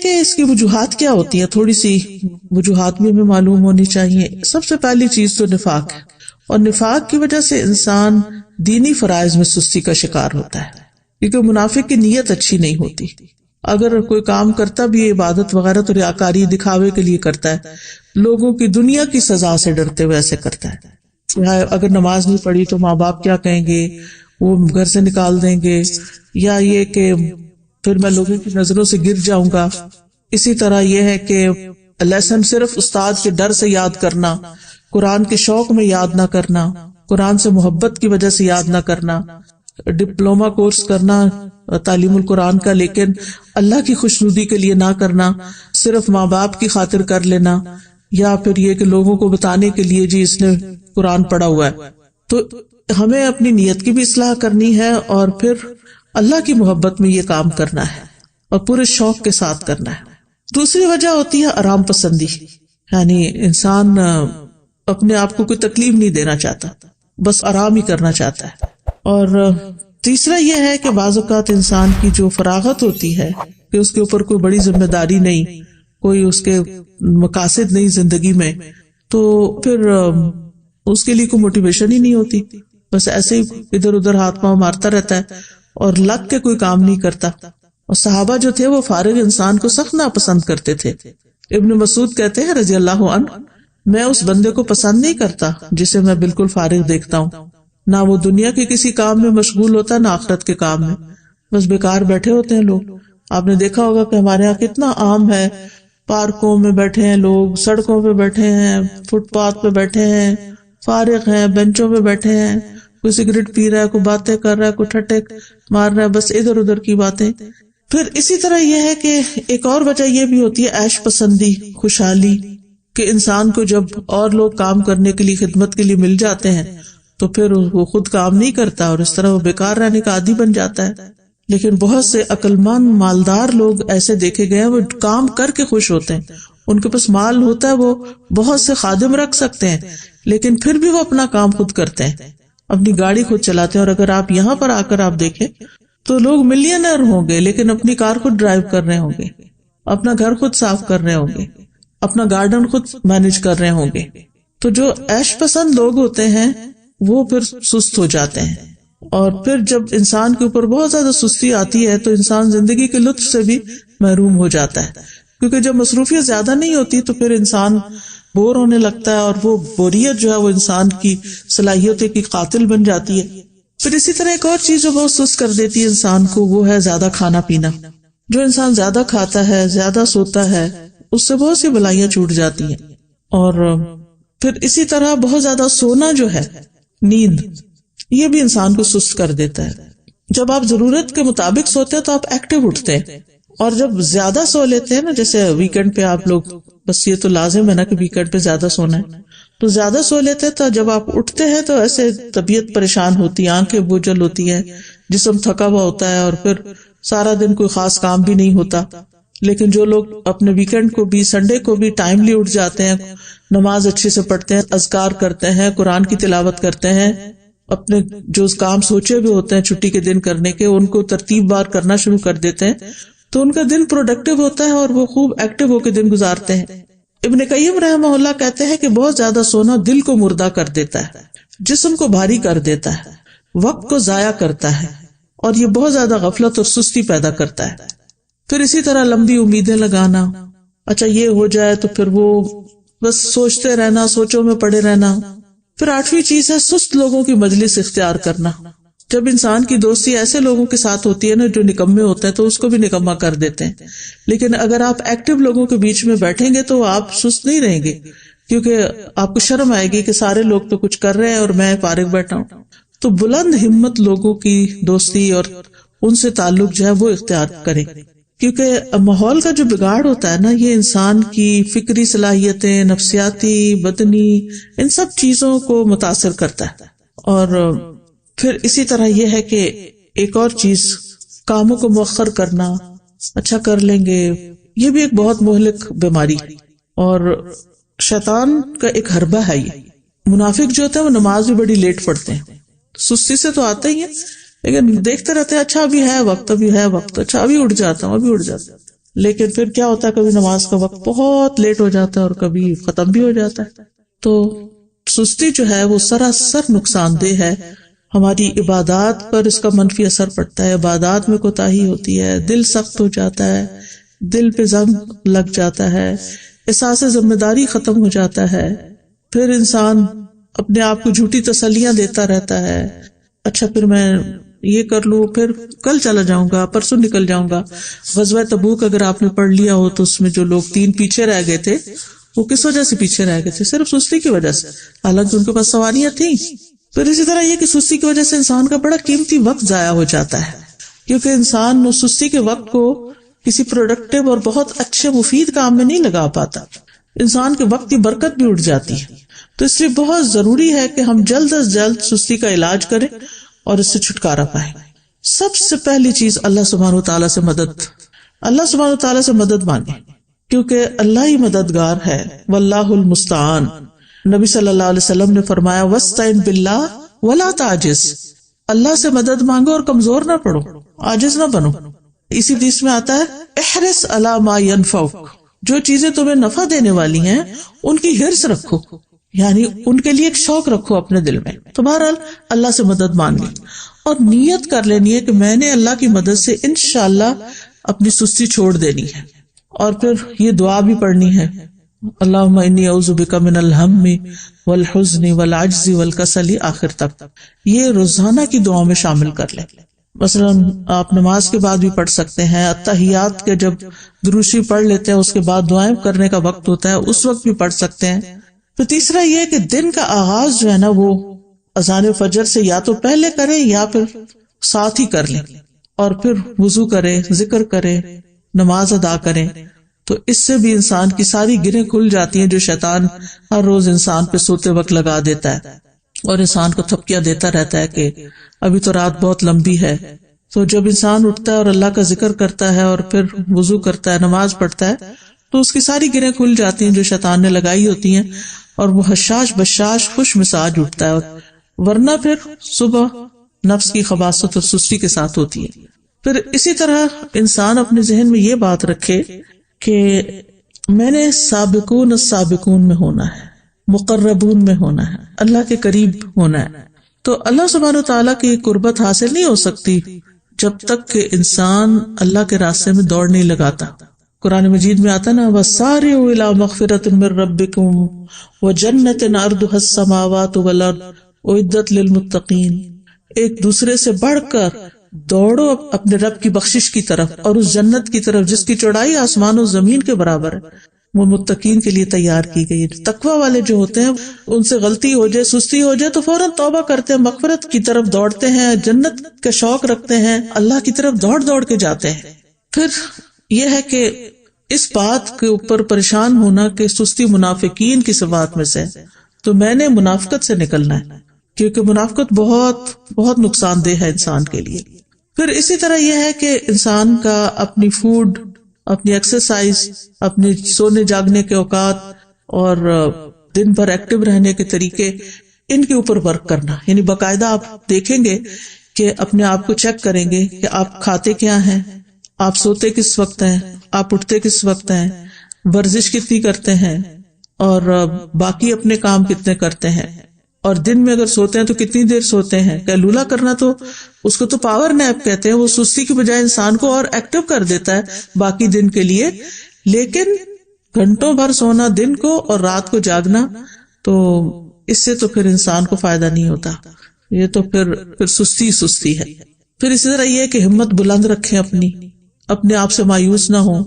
کہ اس کی وجوہات کیا ہوتی ہیں، تھوڑی سی وجوہات بھی ہمیں معلوم ہونی چاہیے. سب سے پہلی چیز تو نفاق ہے، اور نفاق کی وجہ سے انسان دینی فرائض میں سستی کا شکار ہوتا ہے، کیونکہ منافق کی نیت اچھی نہیں ہوتی. اگر کوئی کام کرتا بھی ہے عبادت وغیرہ تو ریاکاری دکھاوے کے لیے کرتا ہے، لوگوں کی دنیا کی سزا سے ڈرتے ہوئے ایسے کرتا ہے. اگر نماز نہیں پڑھی تو ماں باپ کیا کہیں گے، وہ گھر سے نکال دیں گے، یا یہ کہ پھر میں لوگوں کی نظروں سے گر جاؤں گا. اسی طرح یہ ہے کہ لیسن صرف استاد کے ڈر سے یاد کرنا، قرآن کے شوق میں یاد نہ کرنا، قرآن سے محبت کی وجہ سے یاد نہ کرنا، ڈپلومہ کورس کرنا تعلیم القرآن کا لیکن اللہ کی خوشنودی کے لیے نہ کرنا، صرف ماں باپ کی خاطر کر لینا، یا پھر یہ کہ لوگوں کو بتانے کے لیے جی اس نے قرآن پڑھا ہوا ہے. تو ہمیں اپنی نیت کی بھی اصلاح کرنی ہے، اور پھر اللہ کی محبت میں یہ کام کرنا ہے اور پورے شوق کے ساتھ کرنا ہے. دوسری وجہ ہوتی ہے آرام پسندی، یعنی انسان اپنے آپ کو کوئی تکلیف نہیں دینا چاہتا، بس آرام ہی کرنا چاہتا ہے. اور تیسرا یہ ہے کہ بعض اوقات انسان کی جو فراغت ہوتی ہے کہ اس کے اوپر کوئی بڑی ذمہ داری نہیں، کوئی اس کے مقاصد نہیں زندگی میں، تو پھر اس کے لیے کوئی موٹیویشن ہی نہیں ہوتی، بس ایسے ہی ادھر ادھر ہاتھ پاؤں مارتا رہتا ہے اور لگ کے کوئی کام نہیں کرتا. اور صحابہ جو تھے وہ فارغ انسان کو سخت ناپسند کرتے تھے. ابن مسعود کہتے ہیں رضی اللہ عنہ، میں اس بندے کو پسند نہیں کرتا جسے میں بالکل فارغ دیکھتا ہوں، نہ وہ دنیا کے کسی کام میں مشغول ہوتا نہ آخرت کے کام میں، بس بیکار بیٹھے ہوتے ہیں لوگ. آپ نے دیکھا ہوگا کہ ہمارے یہاں کتنا عام ہے، پارکوں میں بیٹھے ہیں لوگ، سڑکوں پہ بیٹھے ہیں، فٹ پاتھ پہ بیٹھے ہیں، فارغ ہیں، بینچوں پہ بیٹھے ہیں، کوئی سگریٹ پی رہا ہے، کوئی باتیں کر رہا ہے، کوئی ٹھٹے مار رہا ہے، بس ادھر ادھر کی باتیں. پھر اسی طرح یہ ہے کہ ایک اور وجہ یہ بھی ہوتی ہے عیش پسندی، خوشحالی، کہ انسان کو جب اور لوگ کام کرنے کے لیے خدمت کے لیے مل جاتے ہیں تو پھر وہ خود کام نہیں کرتا اور اس طرح وہ بیکار رہنے کا عادی بن جاتا ہے. لیکن بہت سے عقل مند مالدار لوگ ایسے دیکھے گئے ہیں وہ کام کر کے خوش ہوتے ہیں، ان کے پاس مال ہوتا ہے، وہ بہت سے خادم رکھ سکتے ہیں لیکن پھر بھی وہ اپنا کام خود کرتے ہیں، اپنی گاڑی خود چلاتے ہیں. اور اگر آپ یہاں پر آ کر آپ دیکھیں تو لوگ ملینئر ہوں گے لیکن اپنی کار خود ڈرائیو کر رہے ہوں گے، اپنا گھر خود صاف کر رہے ہوں گے، اپنا گارڈن خود مینج کر رہے ہوں گے. تو جو عیش پسند لوگ ہوتے ہیں وہ پھر سست ہو جاتے ہیں، اور پھر جب انسان کے اوپر بہت زیادہ سستی آتی ہے تو انسان زندگی کے لطف سے بھی محروم ہو جاتا ہے، کیونکہ جب مصروفیت زیادہ نہیں ہوتی تو پھر انسان بور ہونے لگتا ہے، اور وہ بوریت جو ہے وہ انسان کی صلاحیتوں کی قاتل بن جاتی ہے. پھر اسی طرح ایک اور چیز جو بہت سست کر دیتی ہے انسان کو وہ ہے زیادہ کھانا پینا. جو انسان زیادہ کھاتا ہے، زیادہ سوتا ہے، اس سے بہت سی بلائیاں چھوٹ جاتی ہیں. اور پھر اسی طرح بہت زیادہ سونا جو ہے، نیند، یہ بھی انسان کو سست کر دیتا ہے. جب آپ ضرورت کے مطابق سوتے ہیں تو آپ ایکٹیو اٹھتے ہیں، اور جب زیادہ سو لیتے ہیں نا، جیسے ویکنڈ پہ آپ لوگ، بس یہ تو لازم ہے نا کہ ویکنڈ پہ زیادہ سونا ہے، تو زیادہ سو لیتے ہیں تو جب آپ اٹھتے ہیں تو ایسے طبیعت پریشان ہوتی ہے، آنکھیں بوجھل ہوتی ہے، جسم تھکا ہوا ہوتا ہے، اور پھر سارا دن کوئی خاص کام بھی نہیں ہوتا. لیکن جو لوگ اپنے ویکنڈ کو بھی، سنڈے کو بھی ٹائملی اٹھ جاتے ہیں، نماز اچھے سے پڑھتے ہیں، اذکار کرتے ہیں، قرآن کی تلاوت کرتے ہیں، اپنے جو کام سوچے ہوئے ہوتے ہیں چھٹی کے دن کرنے کے ان کو ترتیب بار کرنا شروع کر دیتے ہیں، تو ان کا دن پروڈکٹیو ہوتا ہے اور وہ خوب ایکٹیو ہو کے دن گزارتے ہیں. ابن قیم رحمہ اللہ کہتے ہیں کہ بہت زیادہ سونا دل کو مردہ کر دیتا ہے، جسم کو بھاری کر دیتا ہے، وقت کو ضائع کرتا ہے، اور یہ بہت زیادہ غفلت اور سستی پیدا کرتا ہے. پھر اسی طرح لمبی امیدیں لگانا، اچھا یہ ہو جائے تو پھر وہ بس سوچتے رہنا، سوچوں میں پڑے رہنا. پھر 8ویں چیز ہے سست لوگوں کی مجلس اختیار کرنا. جب انسان کی دوستی ایسے لوگوں کے ساتھ ہوتی ہے نا جو نکمے ہوتے ہیں تو اس کو بھی نکما کر دیتے ہیں، لیکن اگر آپ ایکٹیو لوگوں کے بیچ میں بیٹھیں گے تو آپ سست نہیں رہیں گے، کیونکہ آپ کو شرم آئے گی کہ سارے لوگ تو کچھ کر رہے ہیں اور میں فارغ بیٹھا ہوں. تو بلند ہمت لوگوں کی دوستی اور ان سے تعلق جو ہے وہ اختیار کریں، کیونکہ ماحول کا جو بگاڑ ہوتا ہے نا یہ انسان کی فکری صلاحیتیں، نفسیاتی، بدنی، ان سب چیزوں کو متاثر کرتا ہے. اور پھر اسی طرح یہ ہے کہ ایک اور چیز، کاموں کو مؤخر کرنا، اچھا کر لیں گے، یہ بھی ایک بہت مہلک بیماری، اور شیطان کا ایک حربہ ہے. یہ منافق جو ہوتے ہیں وہ نماز بھی بڑی لیٹ پڑھتے ہیں، سستی سے تو آتے ہی ہیں لیکن دیکھتے رہتے ہیں اچھا ابھی ہے وقت، ابھی ہے وقت، اچھا ابھی اٹھ جاتا ہوں، ابھی اٹھ جاتا ہوں، لیکن پھر کیا ہوتا ہے، کبھی نماز کا وقت بہت لیٹ ہو جاتا ہے اور کبھی ختم بھی ہو جاتا ہے. تو سستی جو ہے وہ سراسر نقصان دہ ہے. ہماری عبادات پر اس کا منفی اثر پڑتا ہے، عبادات میں کوتاہی ہوتی ہے، دل سخت ہو جاتا ہے، دل پہ زنگ لگ جاتا ہے، احساس ذمہ داری ختم ہو جاتا ہے. پھر انسان اپنے آپ کو جھوٹی تسلیاں دیتا رہتا ہے، اچھا پھر میں یہ کر لوں، پھر کل چلا جاؤں گا، پرسوں نکل جاؤں گا. غزوہ تبوک اگر آپ نے پڑھ لیا ہو تو اس میں جو لوگ 3 پیچھے رہ گئے تھے وہ کس وجہ سے پیچھے رہ گئے تھے؟ صرف سستی کی وجہ سے، حالانکہ ان کے پاس سواریاں تھیں. پھر اسی طرح یہ کہ سستی کی وجہ سے انسان کا بڑا قیمتی وقت ضائع ہو جاتا ہے، کیونکہ انسان سستی کے وقت کو کسی پروڈکٹیو اور بہت اچھے مفید کام میں نہیں لگا پاتا، انسان کے وقت کی برکت بھی اٹھ جاتی ہے. تو اس لیے بہت ضروری ہے کہ ہم جلد از جلد سستی کا علاج کریں اور اس سے چھٹکارا پائیں. سب سے پہلی چیز اللہ سبحانہ و تعالیٰ سے مدد، اللہ سبحانہ و تعالیٰ سے مدد مانگیں، کیونکہ اللہ ہی مددگار ہے. واللہ المستعان. نبی صلی اللہ علیہ وسلم نے فرمایا وَاسْتَعِن بِاللَّهِ وَلَا تَعْجِزْ. اللہ سے مدد مانگو اور کمزور نہ پڑو، عاجز نہ بنو. اسی حدیث میں آتا ہے احرص علی ما ینفعک. جو چیزیں تمہیں نفع دینے والی ہیں ان کی حرص رکھو، یعنی ان کے لیے ایک شوق رکھو اپنے دل میں. تو بہرحال اللہ سے مدد مانگی اور نیت کر لینی ہے کہ میں نے اللہ کی مدد سے انشاءاللہ اپنی سستی چھوڑ دینی ہے. اور پھر یہ دعا بھی پڑھنی ہے، اللہم انی اعوذ بک من الہم والحزن والعجز والکسل، آخر تک. یہ روزانہ کی دعاؤں میں شامل کر لیں. مثلا آپ نماز کے بعد بھی پڑھ سکتے ہیں، اتحیات کے جب دروشی پڑھ لیتے ہیں اس کے بعد دعائیں کرنے کا وقت ہوتا ہے اس وقت بھی پڑھ سکتے ہیں. تو تیسرا یہ کہ دن کا آغاز جو ہے نا وہ اذان فجر سے یا تو پہلے کریں یا پھر ساتھ ہی کر لیں، اور پھر وضو کریں، ذکر کریں، نماز ادا کریں. تو اس سے بھی انسان کی ساری گرہیں کھل جاتی ہیں جو شیطان ہر روز انسان پہ سوتے وقت لگا دیتا ہے اور انسان کو تھپکیاں دیتا رہتا ہے کہ ابھی تو رات بہت لمبی ہے. تو جب انسان اٹھتا ہے اور اللہ کا ذکر کرتا ہے اور پھر وضو کرتا ہے، نماز پڑھتا ہے، تو اس کی ساری گرہیں کھل جاتی ہیں جو شیطان نے لگائی ہوتی ہیں اور وہ حشاش بشاش خوش مزاج اٹھتا ہے. ورنہ پھر صبح نفس کی خباثت اور سستی کے ساتھ ہوتی ہے. پھر اسی طرح انسان اپنے ذہن میں یہ بات رکھے کہ میں نے سابقون السابقون میں ہونا ہے، مقربون میں ہونا ہے، اللہ کے قریب ہونا ہے. تو اللہ سبحانہ و تعالیٰ کی قربت حاصل نہیں ہو سکتی جب تک کہ انسان اللہ کے راستے میں دوڑ نہیں لگاتا. قرآن مجید میں آتا نا وَسَارِعُوا إِلَىٰ مَغْفِرَةٍ مِّن رَبِّكُمْ وَجَنَّةٍ عَرْضُهَا السَّمَاوَاتُ وَالْأَرْضُ أُعِدَّتْ لِلْمُتَّقِينَ. ایک دوسرے سے بڑھ کر دوڑو اپنے رب کی بخشش کی طرف اور اس جنت کی طرف جس کی چوڑائی آسمان و زمین کے برابر ہے. وہ متقین کے لیے تیار کی گئی ہے. تقوی والے جو ہوتے ہیں ان سے غلطی ہو جائے، سستی ہو جائے تو فوراً توبہ کرتے ہیں، مغفرت کی طرف دوڑتے ہیں، جنت کا شوق رکھتے ہیں، اللہ کی طرف دوڑ دوڑ کے جاتے ہیں. پھر یہ ہے کہ اس بات کے اوپر پریشان ہونا کہ سستی منافقین کی صفات میں سے، تو میں نے منافقت سے نکلنا ہے کیونکہ منافقت بہت بہت نقصان دہ ہے انسان کے لیے. پھر اسی طرح یہ ہے کہ انسان کا اپنی فوڈ، اپنی ایکسرسائز، اپنے سونے جاگنے کے اوقات اور دن بھر ایکٹیو رہنے کے طریقے، ان کے اوپر ورک کرنا. یعنی باقاعدہ آپ دیکھیں گے کہ اپنے آپ کو چیک کریں گے کہ آپ کھاتے کیا ہیں، آپ سوتے کس وقت ہیں، آپ اٹھتے کس وقت ہیں، ورزش کتنی کرتے ہیں اور باقی اپنے کام کتنے کرتے ہیں، اور دن میں اگر سوتے ہیں تو کتنی دیر سوتے ہیں. قیلولہ کرنا تو اس کو تو پاور نیپ کہتے ہیں، وہ سستی کی بجائے انسان کو اور ایکٹیو کر دیتا ہے باقی دن کے لیے. لیکن گھنٹوں بھر سونا دن کو اور رات کو جاگنا، تو اس سے تو پھر انسان کو فائدہ نہیں ہوتا، یہ تو پھر سستی ہے. پھر اسی طرح یہ کہ ہمت بلند رکھیں، اپنے آپ سے مایوس نہ ہوں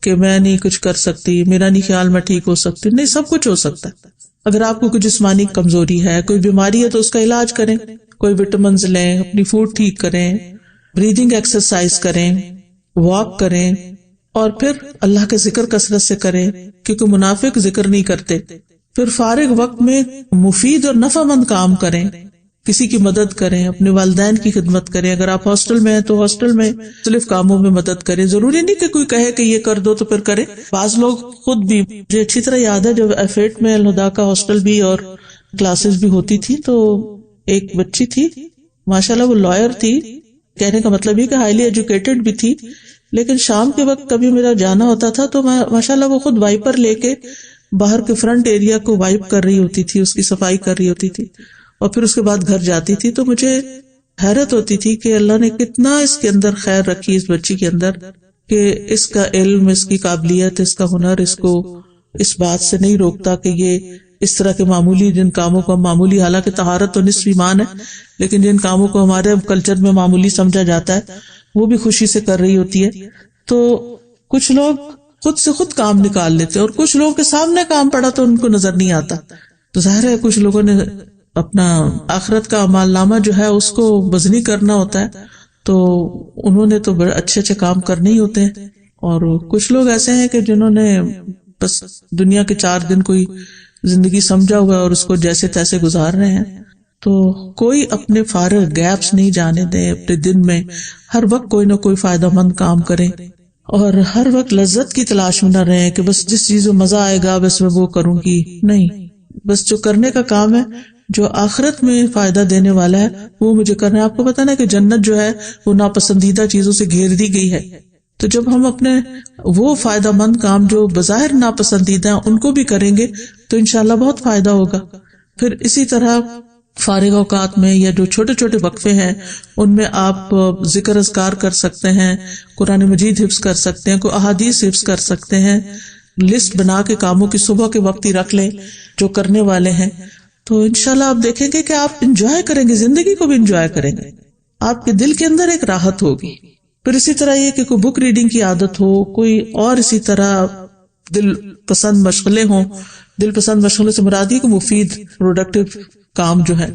کہ میں نہیں کچھ کر سکتی، میرا نہیں خیال میں ٹھیک ہو سکتی. نہیں، سب کچھ ہو سکتا ہے. اگر آپ کو کوئی جسمانی کمزوری ہے، کوئی بیماری ہے تو اس کا علاج کریں، کوئی وٹامنز لیں، اپنی فوڈ ٹھیک کریں، بریدنگ ایکسرسائز کریں، واک کریں، اور پھر اللہ کا ذکر کثرت سے کریں کیونکہ منافق ذکر نہیں کرتے. پھر فارغ وقت میں مفید اور نفع مند کام کریں، کسی کی مدد کریں، اپنے والدین کی خدمت کریں. اگر آپ ہاسٹل میں ہیں تو ہاسٹل میں مختلف کاموں میں مدد کریں. ضروری نہیں کہ کوئی کہے کہ یہ کر دو تو پھر کریں. بعض لوگ خود بھی، مجھے اچھی طرح یاد ہے جب F8 میں الہدا کا ہاسٹل بھی اور کلاسز بھی ہوتی تھی تو ایک بچی تھی، ماشاءاللہ وہ لائر تھی، کہنے کا مطلب یہ کہ ہائیلی ایجوکیٹڈ بھی تھی، لیکن شام کے وقت کبھی میرا جانا ہوتا تھا تو میں ماشاءاللہ وہ خود وائپر لے کے باہر کے فرنٹ ایریا کو وائپ کر رہی ہوتی تھی، اس کی صفائی کر رہی ہوتی تھی، اور پھر اس کے بعد گھر جاتی تھی. تو مجھے حیرت ہوتی تھی کہ اللہ نے کتنا اس کے اندر خیر رکھی اس بچی کے اندر، کہ اس کا علم، اس کی قابلیت، اس کا ہنر اس کو اس بات سے نہیں روکتا کہ یہ اس طرح کے معمولی جن کاموں کو معمولی، حالانکہ طہارت تو نصف ایمان ہے، لیکن جن کاموں کو ہمارے کلچر میں معمولی سمجھا جاتا ہے وہ بھی خوشی سے کر رہی ہوتی ہے. تو کچھ لوگ خود سے خود کام نکال لیتے، اور کچھ لوگوں کے سامنے کام پڑا تو ان کو نظر نہیں آتا. تو ظاہر ہے کچھ لوگوں نے اپنا آخرت کا اعمال نامہ جو ہے اس کو وزنی کرنا ہوتا ہے، تو انہوں نے تو بڑے اچھے اچھے کام کرنے ہی ہوتے ہیں. اور کچھ لوگ ایسے ہیں کہ جنہوں نے بس دنیا کے 4 دن کوئی زندگی سمجھا ہوا ہے اور اس کو جیسے تیسے گزار رہے ہیں. تو کوئی اپنے فارغ گیپس نہیں جانے دیں اپنے دن میں، ہر وقت کوئی نہ کوئی فائدہ مند کام کریں، اور ہر وقت لذت کی تلاش میں نہ رہیں کہ بس جس چیز میں مزہ آئے گا بس میں وہ کروں گی. نہیں، بس جو کرنے کا کام ہے جو آخرت میں فائدہ دینے والا ہے وہ مجھے کرنا ہے. آپ کو پتا نا کہ جنت جو ہے وہ ناپسندیدہ چیزوں سے گھیر دی گئی ہے. تو جب ہم اپنے وہ فائدہ مند کام جو بظاہر ناپسندیدہ ہیں ان کو بھی کریں گے تو انشاءاللہ بہت فائدہ ہوگا. پھر اسی طرح فارغ اوقات میں یا جو چھوٹے چھوٹے وقفے ہیں ان میں آپ ذکر اذکار کر سکتے ہیں، قرآن مجید حفظ کر سکتے ہیں، کوئی احادیث حفظ کر سکتے ہیں. لسٹ بنا کے کاموں کی صبح کے وقت ہی رکھ لیں جو کرنے والے ہیں. تو انشاءاللہ آپ دیکھیں گے کہ آپ انجوائے کریں گے، زندگی کو بھی انجوائے کریں گے، آپ کے دل کے اندر ایک راحت ہوگی. پھر اسی طرح یہ کہ کوئی بک ریڈنگ کی عادت ہو، کوئی اور اسی طرح دل پسند مشغلے ہوں. دل پسند مشغلے سے مراد یہ کہ مفید پروڈکٹیو کام جو ہے